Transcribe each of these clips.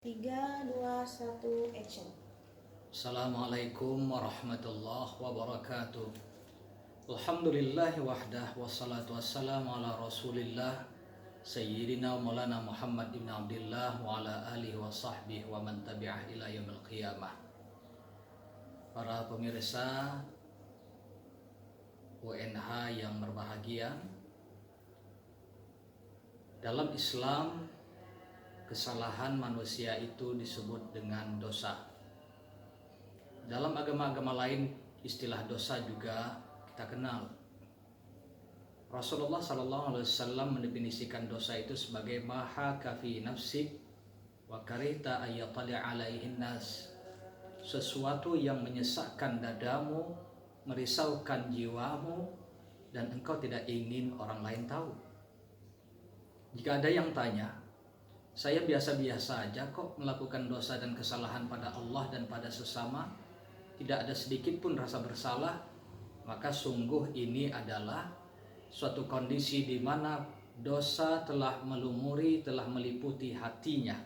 3, 2, 1, action. Assalamualaikum warahmatullahi wabarakatuh. Alhamdulillah wahdah wassalatu wassalamu ala rasulillah Sayyidina Maulana Muhammad ibn Abdullah wa ala alihi wa sahbihi wa man tabi'ah ila yaumil qiyamah. Para pemirsa UNH yang berbahagia, dalam Islam kesalahan manusia itu disebut dengan dosa. Dalam agama-agama lain istilah dosa juga kita kenal. Rasulullah SAW mendefinisikan dosa itu sebagai maha kafi nafsik wa karita ayyatali alaihin nas, sesuatu yang menyesakkan dadamu, merisaukan jiwamu, dan engkau tidak ingin orang lain tahu. Jika ada yang tanya, saya biasa-biasa aja kok melakukan dosa dan kesalahan pada Allah dan pada sesama, tidak ada sedikit pun rasa bersalah, maka sungguh ini adalah suatu kondisi di mana dosa telah melumuri, telah meliputi hatinya.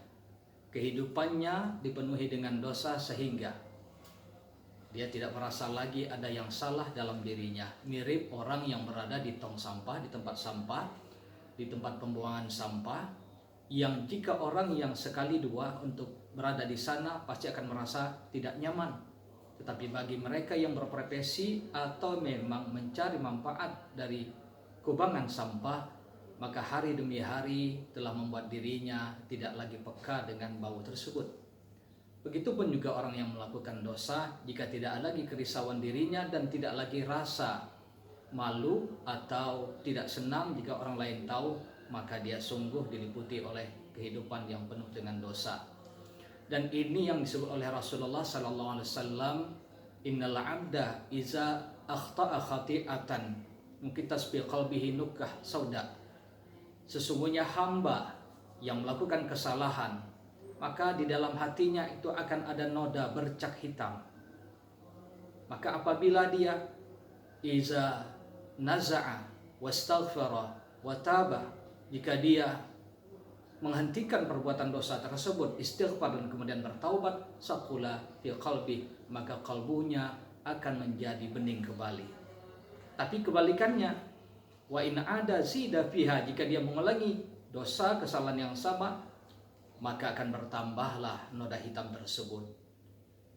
Kehidupannya dipenuhi dengan dosa sehingga dia tidak merasa lagi ada yang salah dalam dirinya. Mirip orang yang berada di tong sampah, di tempat sampah, di tempat pembuangan sampah, yang jika orang yang sekali dua untuk berada di sana pasti akan merasa tidak nyaman. Tetapi bagi mereka yang berprofesi atau memang mencari manfaat dari kubangan sampah, maka hari demi hari telah membuat dirinya tidak lagi peka dengan bau tersebut. Begitupun juga orang yang melakukan dosa, jika tidak ada lagi kerisauan dirinya dan tidak lagi rasa malu atau tidak senang jika orang lain tahu, maka dia sungguh diliputi oleh kehidupan yang penuh dengan dosa. Dan ini yang disebut oleh Rasulullah SAW, innal abda iza akhta'a khati'atan mukitas bi qalbihi nukkah sauda. Sesungguhnya hamba yang melakukan kesalahan, maka di dalam hatinya itu akan ada noda bercak hitam. Maka apabila dia iza naza'a wastaghfara wa taba, jika dia menghentikan perbuatan dosa tersebut, istighfar dan kemudian bertaubat, saqula fi qalbi, maka kalbunya akan menjadi bening kembali. Tapi kebalikannya, wa in ada zida fiha, jika dia mengulangi dosa kesalahan yang sama, maka akan bertambahlah noda hitam tersebut.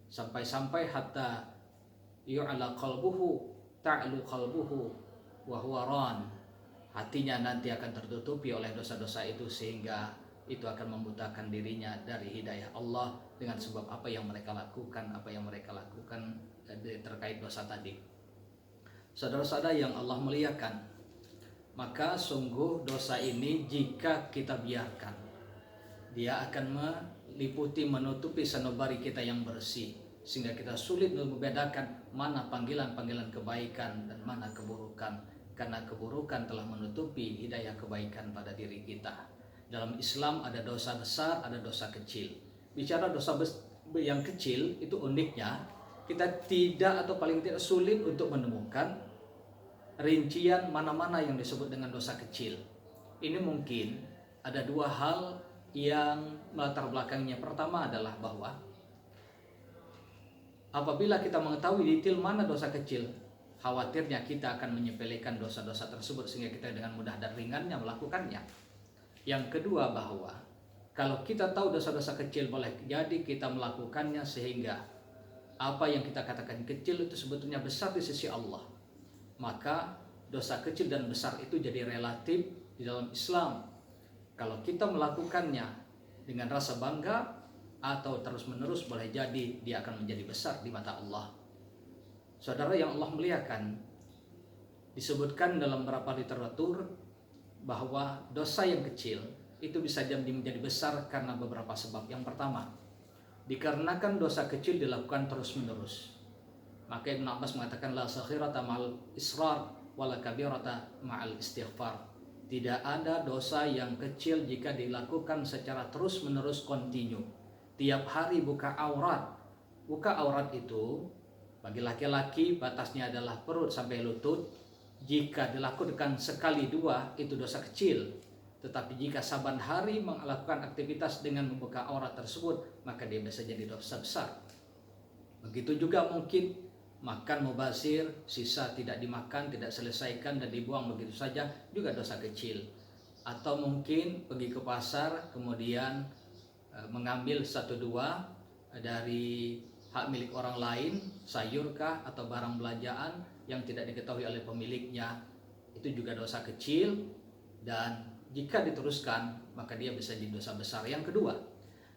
Sampai-sampai hatta yu'ala qalbuhu ta'lu qalbuhu wa huwa ran, hatinya nanti akan tertutupi oleh dosa-dosa itu sehingga itu akan membutakan dirinya dari hidayah Allah dengan sebab apa yang mereka lakukan terkait dosa tadi. Saudara-saudara yang Allah muliakan, maka sungguh dosa ini jika kita biarkan, dia akan meliputi, menutupi sanubari kita yang bersih, sehingga kita sulit membedakan mana panggilan-panggilan kebaikan dan mana keburukan, karena keburukan telah menutupi hidayah kebaikan pada diri kita. Dalam Islam ada dosa besar, ada dosa kecil. Bicara dosa yang kecil itu uniknya, kita tidak atau paling tidak sulit untuk menemukan rincian mana-mana yang disebut dengan dosa kecil. Ini mungkin ada dua hal yang melatar belakangnya. Pertama adalah bahwa apabila kita mengetahui detail mana dosa kecil, khawatirnya kita akan menyepelekan dosa-dosa tersebut sehingga kita dengan mudah dan ringannya melakukannya. Yang kedua, bahwa kalau kita tahu dosa-dosa kecil, boleh jadi kita melakukannya sehingga apa yang kita katakan kecil itu sebetulnya besar di sisi Allah. Maka dosa kecil dan besar itu jadi relatif di dalam Islam. Kalau kita melakukannya dengan rasa bangga atau terus-menerus, boleh jadi dia akan menjadi besar di mata Allah. Saudara yang Allah muliakan, disebutkan dalam beberapa literatur bahwa dosa yang kecil itu bisa jadi menjadi besar karena beberapa sebab. Yang pertama, dikarenakan dosa kecil dilakukan terus-menerus. Maka Ibn Abbas mengatakan la saghirata ma'al israr wala kabirata ma'al istighfar. Tidak ada dosa yang kecil jika dilakukan secara terus-menerus kontinu. Tiap hari buka aurat. Buka aurat itu bagi laki-laki batasnya adalah perut sampai lutut. Jika dilakukan sekali dua itu dosa kecil. Tetapi jika saban hari melakukan aktivitas dengan membuka aurat tersebut, maka dia bisa jadi dosa besar. Begitu juga mungkin makan mubazir, sisa tidak dimakan, tidak selesaikan dan dibuang begitu saja, juga dosa kecil. Atau mungkin pergi ke pasar kemudian mengambil satu dua dari hak milik orang lain, sayurkah atau barang belanjaan yang tidak diketahui oleh pemiliknya, itu juga dosa kecil, dan jika diteruskan maka dia bisa jadi dosa besar. Yang kedua,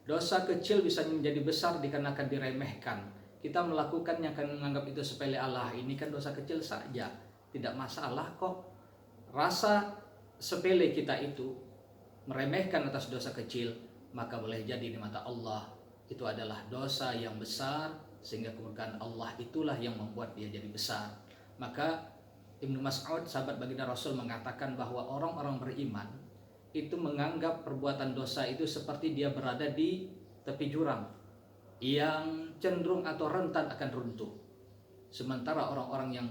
dosa kecil bisa menjadi besar dikarenakan diremehkan. Kita melakukannya kan menganggap itu sepele, Allah ini kan dosa kecil saja, tidak masalah kok. Rasa sepele kita itu meremehkan atas dosa kecil, maka boleh jadi di mata Allah itu adalah dosa yang besar, sehingga kemurkaan Allah itulah yang membuat dia jadi besar. Maka Ibnu Mas'ud, sahabat baginda Rasul, mengatakan bahwa orang-orang beriman itu menganggap perbuatan dosa itu seperti dia berada di tepi jurang yang cenderung atau rentan akan runtuh. Sementara orang-orang yang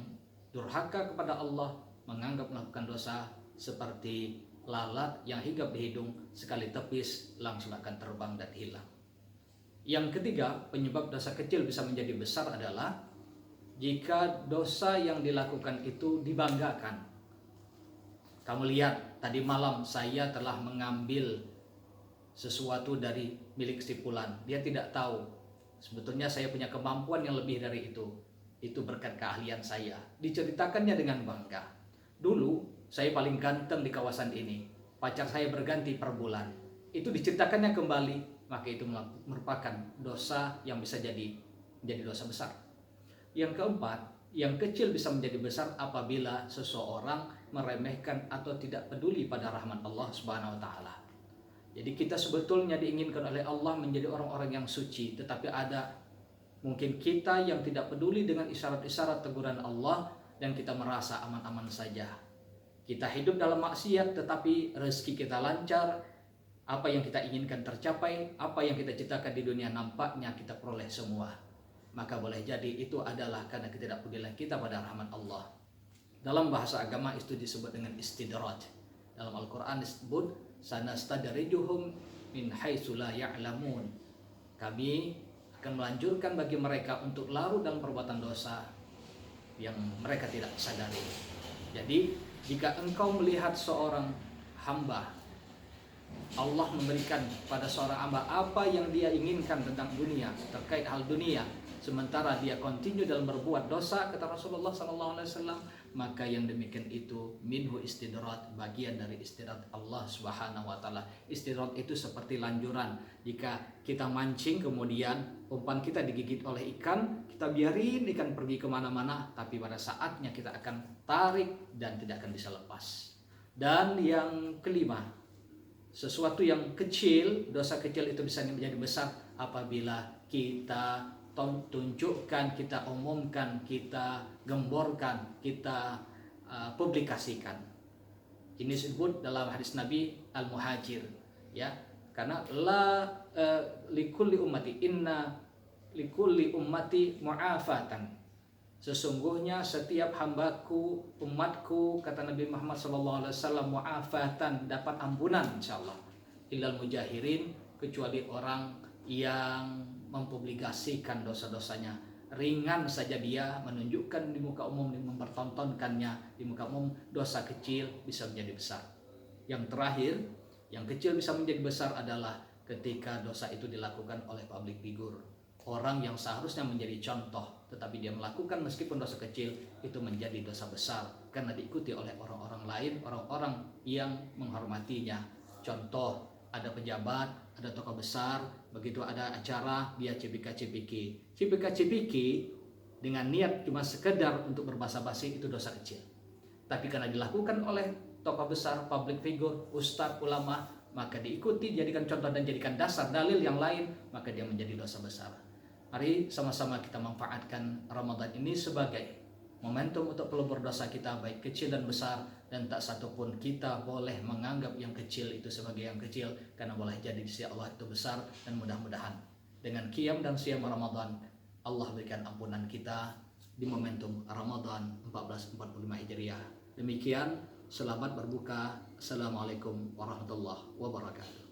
durhaka kepada Allah menganggap melakukan dosa seperti lalat yang hinggap di hidung, sekali tepis langsung akan terbang dan hilang. Yang ketiga, penyebab dosa kecil bisa menjadi besar adalah jika dosa yang dilakukan itu dibanggakan. Kamu lihat, tadi malam saya telah mengambil sesuatu dari milik si fulan. Dia tidak tahu sebetulnya saya punya kemampuan yang lebih dari itu. Itu berkat keahlian saya. Diceritakannya dengan bangga. Dulu saya paling ganteng di kawasan ini. Pacar saya berganti per bulan. Itu diceritakannya kembali, maka itu merupakan dosa yang bisa menjadi dosa besar. Yang keempat, yang kecil bisa menjadi besar apabila seseorang meremehkan atau tidak peduli pada rahmat Allah Subhanahu wa taala. Jadi kita sebetulnya diinginkan oleh Allah menjadi orang-orang yang suci, tetapi ada mungkin kita yang tidak peduli dengan isyarat-isyarat teguran Allah dan kita merasa aman-aman saja. Kita hidup dalam maksiat tetapi rezeki kita lancar, apa yang kita inginkan tercapai, apa yang kita citakan di dunia nampaknya kita peroleh semua. Maka boleh jadi itu adalah karena ketidakpedulian kita pada rahmat Allah. Dalam bahasa agama itu disebut dengan istidraj. Dalam Al-Quran disebut sanastadrijuhum min haitsu la ya'lamun. Kami akan melanjutkan bagi mereka untuk larut dalam perbuatan dosa yang mereka tidak sadari. Jadi jika engkau melihat seorang hamba, Allah memberikan pada seorang hamba apa yang dia inginkan tentang dunia, terkait hal dunia, sementara dia kontinu dalam berbuat dosa, kata Rasulullah SAW, maka yang demikian itu minhu istidrat, bagian dari istidrat Allah Subhanahu wa taala. Istidrat itu seperti lanjuran. Jika kita mancing kemudian umpan kita digigit oleh ikan, kita biarin ikan pergi kemana-mana, tapi pada saatnya kita akan tarik dan tidak akan bisa lepas. Dan yang kelima, sesuatu yang kecil, dosa kecil itu bisa menjadi besar apabila kita tunjukkan, kita umumkan, kita gemborkan, kita publikasikan. Ini disebut dalam hadis Nabi al-muhajir, ya. Karena likulli ummati inna likulli ummati mu'afatan. Sesungguhnya setiap hambaku, umatku, kata Nabi Muhammad SAW, mu'afatan, dapat ampunan insyaallah. Illal mujahirin, kecuali orang yang mempublikasikan dosa-dosanya. Ringan saja dia menunjukkan di muka umum, mempertontonkannya di muka umum, dosa kecil bisa menjadi besar. Yang terakhir, yang kecil bisa menjadi besar adalah ketika dosa itu dilakukan oleh public figure. Orang yang seharusnya menjadi contoh, tetapi dia melakukan meskipun dosa kecil, itu menjadi dosa besar karena diikuti oleh orang-orang lain, orang-orang yang menghormatinya. Contoh, ada pejabat, ada tokoh besar, begitu ada acara dia cipika-cipiki. Cipika-cipiki dengan niat cuma sekedar untuk berbasa-basi, itu dosa kecil. Tapi karena dilakukan oleh tokoh besar, public figure, ustadz, ulama, maka diikuti, jadikan contoh dan jadikan dasar dalil yang lain, maka dia menjadi dosa besar. Mari sama-sama kita manfaatkan Ramadan ini sebagai momentum untuk pelebur dosa kita, baik kecil dan besar, dan tak satupun kita boleh menganggap yang kecil itu sebagai yang kecil, karena boleh jadi di sisi Allah itu besar. Dan mudah-mudahan dengan qiyam dan siyam Ramadan, Allah berikan ampunan kita di momentum Ramadan 1445 Hijriah. Demikian, Selamat berbuka. Assalamualaikum warahmatullahi wabarakatuh.